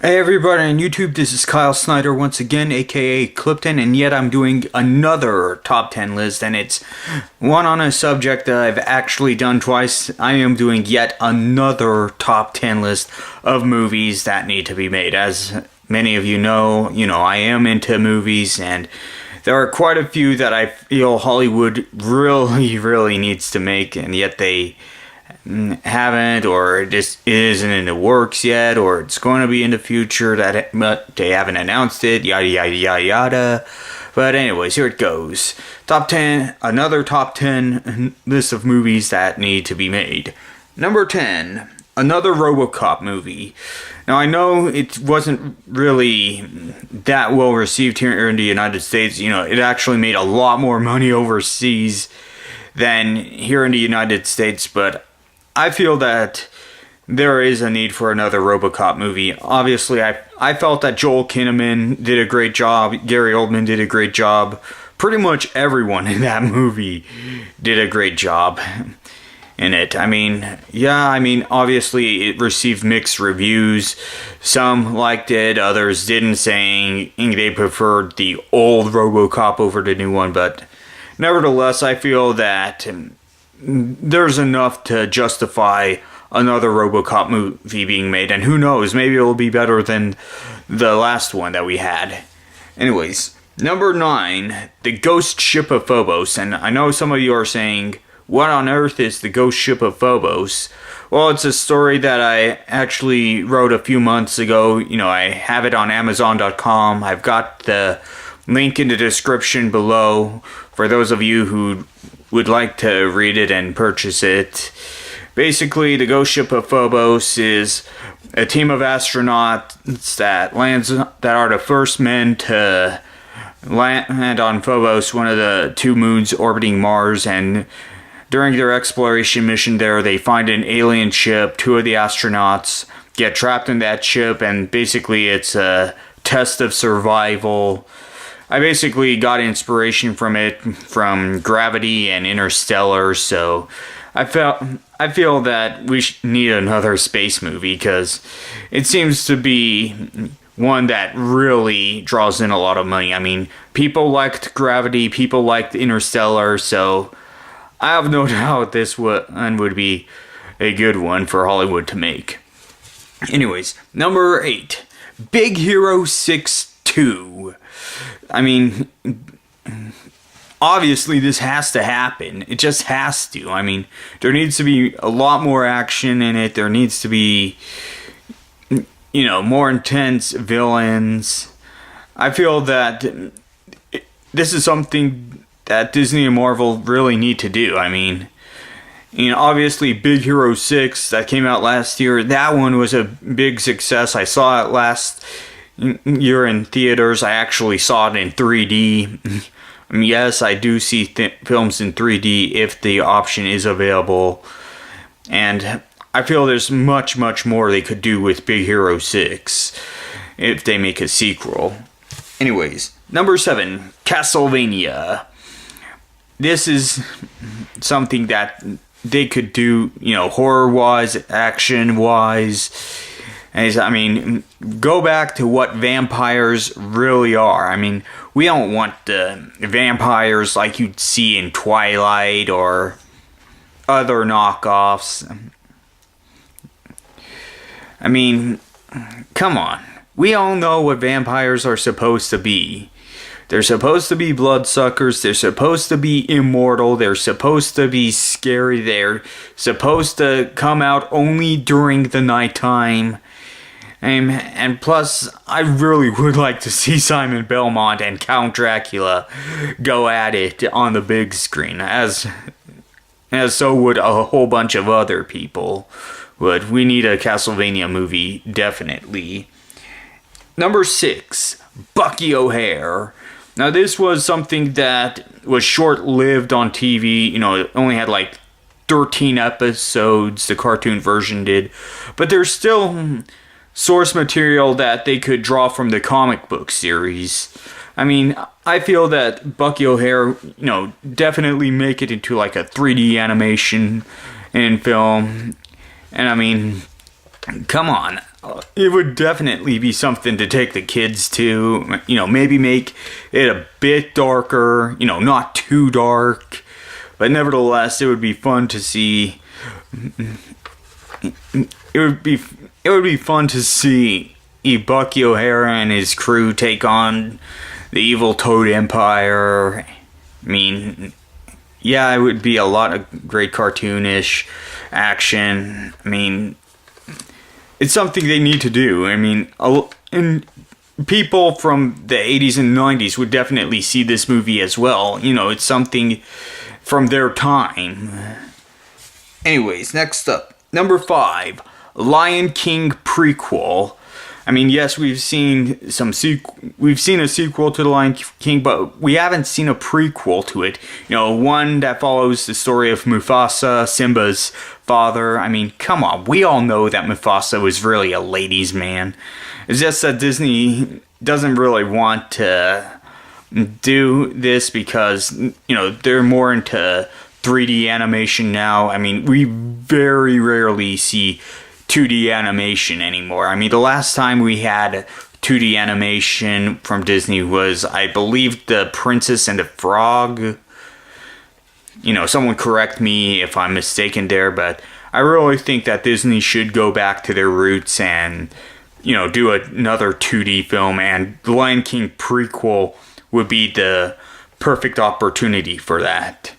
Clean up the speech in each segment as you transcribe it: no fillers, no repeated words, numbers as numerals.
Hey everybody on YouTube, this is Kyle Snyder once again, aka Clipton, and yet I'm doing another top 10 list, and it's one on a subject that I've actually done twice. I am doing yet another top 10 list of movies that need to be made. As many of you know, I am into movies, and there are quite a few that I feel Hollywood really needs to make, and yet they haven't, or it just isn't in the works yet, or it's going to be in the future but they haven't announced it, yada yada. But anyways, here it goes. Top 10, another top 10 list of movies that need to be made. Number 10, another Robocop movie. Now I know it wasn't really that well received here in the United States. It actually made a lot more money overseas than here in the United States, but I feel that there is a need for another Robocop movie. Obviously, I felt that Joel Kinnaman did a great job. Gary Oldman did a great job. Pretty much everyone in that movie did a great job in it. Obviously it received mixed reviews. Some liked it, others didn't, saying they preferred the old Robocop over the new one. But nevertheless, I feel that there's enough to justify another Robocop movie being made, and who knows, maybe it'll be better than the last one that we had. Anyways, number 9, The Ghost Ship of Phobos. And I know some of you are saying, what on earth is The Ghost Ship of Phobos? Well, it's a story that I actually wrote a few months ago. I have it on Amazon.com. I've got the link in the description below for those of you who would like to read it and purchase it. Basically, the Ghost Ship of Phobos is a team of astronauts that are the first men to land on Phobos, one of the 2 moons orbiting Mars, and during their exploration mission there, they find an alien ship. 2 of the astronauts get trapped in that ship, and basically it's a test of survival. I basically got inspiration from it, from Gravity and Interstellar, so I feel that we need another space movie, because it seems to be one that really draws in a lot of money. People liked Gravity, people liked Interstellar, so I have no doubt this one would be a good one for Hollywood to make. Anyways, number 8, Big Hero 6 2. Obviously this has to happen. It just has to. There needs to be a lot more action in it. There needs to be, more intense villains. I feel that this is something that Disney and Marvel really need to do. Obviously Big Hero 6 that came out last year, that one was a big success. I saw it last year in theaters. I actually saw it in 3D. Yes, I do see films in 3D if the option is available. And I feel there's much more they could do with Big Hero 6 if they make a sequel. Anyways, number 7, Castlevania. This is something that they could do, horror-wise, action-wise. Go back to what vampires really are. We don't want the vampires like you'd see in Twilight or other knockoffs. Come on. We all know what vampires are supposed to be. They're supposed to be bloodsuckers. They're supposed to be immortal. They're supposed to be scary. They're supposed to come out only during the nighttime. And plus, I really would like to see Simon Belmont and Count Dracula go at it on the big screen, as so would a whole bunch of other people would. We need a Castlevania movie, definitely. Number 6, Bucky OHara. Now, this was something that was short-lived on TV. It only had 13 episodes, the cartoon version did. But there's still source material that they could draw from the comic book series. I feel that Bucky OHara, definitely make it into a 3D animation in film. And come on. it would definitely be something to take the kids to. Maybe make it a bit darker, not too dark. But nevertheless, it would be fun to see. It would be fun to see Bucky OHara and his crew take on the evil Toad Empire. It would be a lot of great cartoonish action. It's something they need to do. And people from the 80s and 90s would definitely see this movie as well. It's something from their time. Anyways, next up, number 5, Lion King prequel. Yes, we've seen a sequel to The Lion King, but we haven't seen a prequel to it. One that follows the story of Mufasa, Simba's father. Come on, we all know that Mufasa was really a ladies' man. It's just that Disney doesn't really want to do this because, they're more into 3D animation now. We very rarely see 2D animation anymore. The last time we had 2D animation from Disney was, I believe, The Princess and the Frog. Someone correct me if I'm mistaken there, but I really think that Disney should go back to their roots and, do another 2D film, and The Lion King prequel would be the perfect opportunity for that.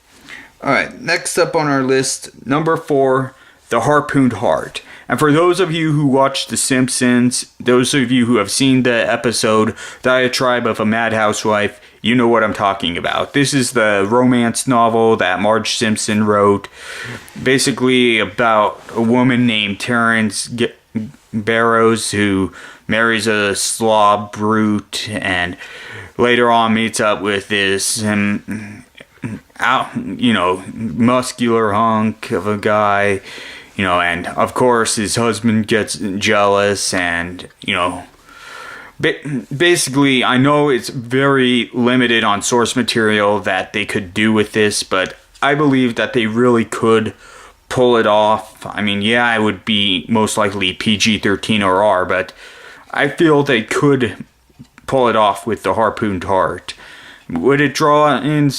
Alright, next up on our list, number 4, The Harpoon Heart. And for those of you who watch The Simpsons, those of you who have seen the episode Diatribe of a Mad Housewife, you know what I'm talking about. This is the romance novel that Marge Simpson wrote, basically about a woman named Terrence Barrows who marries a slob brute and later on meets up with this muscular hunk of a guy, and of course his husband gets jealous, and basically I know it's very limited on source material that they could do with this, but I believe that they really could pull it off. It would be most likely PG-13 or R, but I feel they could pull it off with The Harpoon Heart. Would it draw in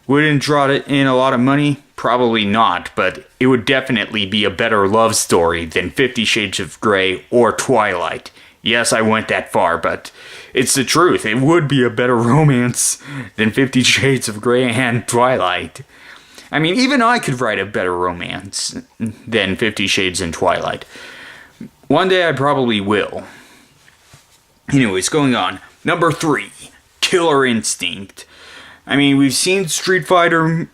a lot of money? Probably not, but it would definitely be a better love story than 50 Shades of Grey or Twilight. Yes, I went that far, but it's the truth. It would be a better romance than 50 Shades of Grey and Twilight. Even I could write a better romance than 50 Shades and Twilight. One day I probably will. Anyways, going on. Number 3, Killer Instinct. We've seen Street Fighter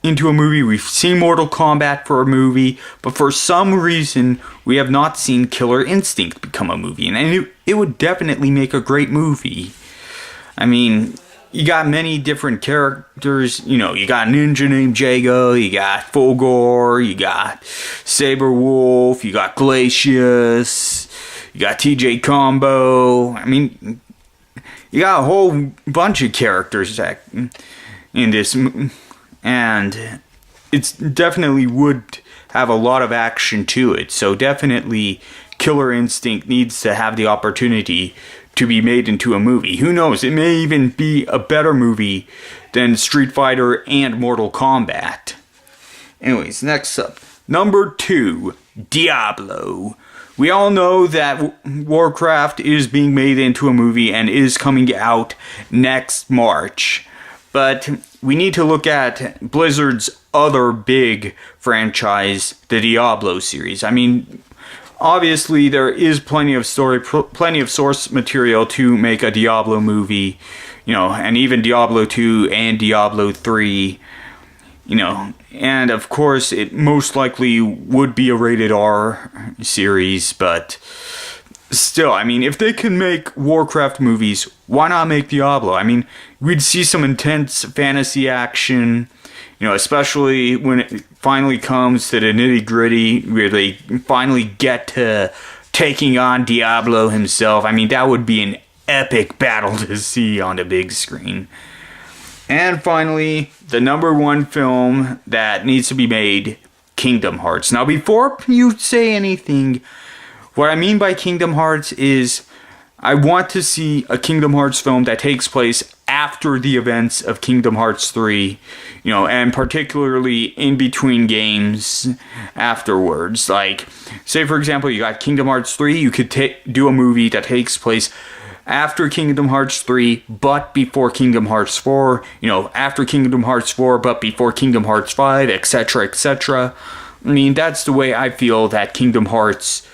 into a movie, we've seen Mortal Kombat for a movie, but for some reason, we have not seen Killer Instinct become a movie, and it would definitely make a great movie. You got many different characters, you got Ninja named Jago, you got Fulgore, you got Saberwolf, you got Glacius, you got TJ Combo. You got a whole bunch of characters in this, and it definitely would have a lot of action to it. So definitely Killer Instinct needs to have the opportunity to be made into a movie. Who knows, it may even be a better movie than Street Fighter and Mortal Kombat. Anyways, next up, number 2, Diablo. We all know that Warcraft is being made into a movie and is coming out next March. But we need to look at Blizzard's other big franchise, the Diablo series. Obviously there is plenty of source material to make a Diablo movie, and even Diablo 2 and Diablo 3, and of course it most likely would be a rated R series, but still, if they can make Warcraft movies, why not make Diablo? We'd see some intense fantasy action, especially when it finally comes to the nitty-gritty, where they finally get to taking on Diablo himself. That would be an epic battle to see on the big screen. And finally, the number 1 film that needs to be made, Kingdom Hearts. Now, before you say anything, What I mean by Kingdom Hearts is I want to see a Kingdom Hearts film that takes place after the events of Kingdom Hearts 3, and particularly in between games afterwards. Like, say for example, you got Kingdom Hearts 3, you could do a movie that takes place after Kingdom Hearts 3, but before Kingdom Hearts 4, after Kingdom Hearts 4, but before Kingdom Hearts 5, etc., etc. I mean, that's the way I feel that Kingdom Hearts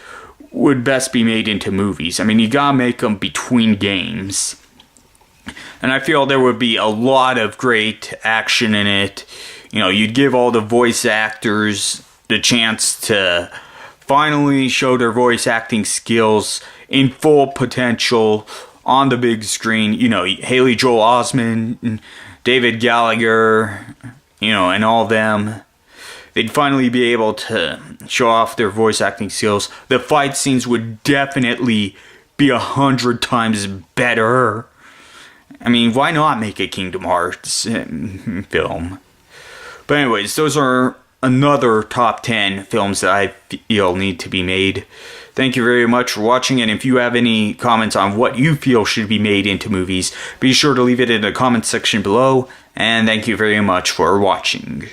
would best be made into movies. I mean, you gotta make them between games. And I feel there would be a lot of great action in it. You'd give all the voice actors the chance to finally show their voice acting skills in full potential on the big screen. Haley Joel Osment, David Gallagher, and all them. They'd finally be able to show off their voice acting skills. The fight scenes would definitely be 100 times better. I mean, why not make a Kingdom Hearts film? But anyways, those are another top 10 films that I feel need to be made. Thank you very much for watching, and if you have any comments on what you feel should be made into movies, be sure to leave it in the comments section below, and thank you very much for watching.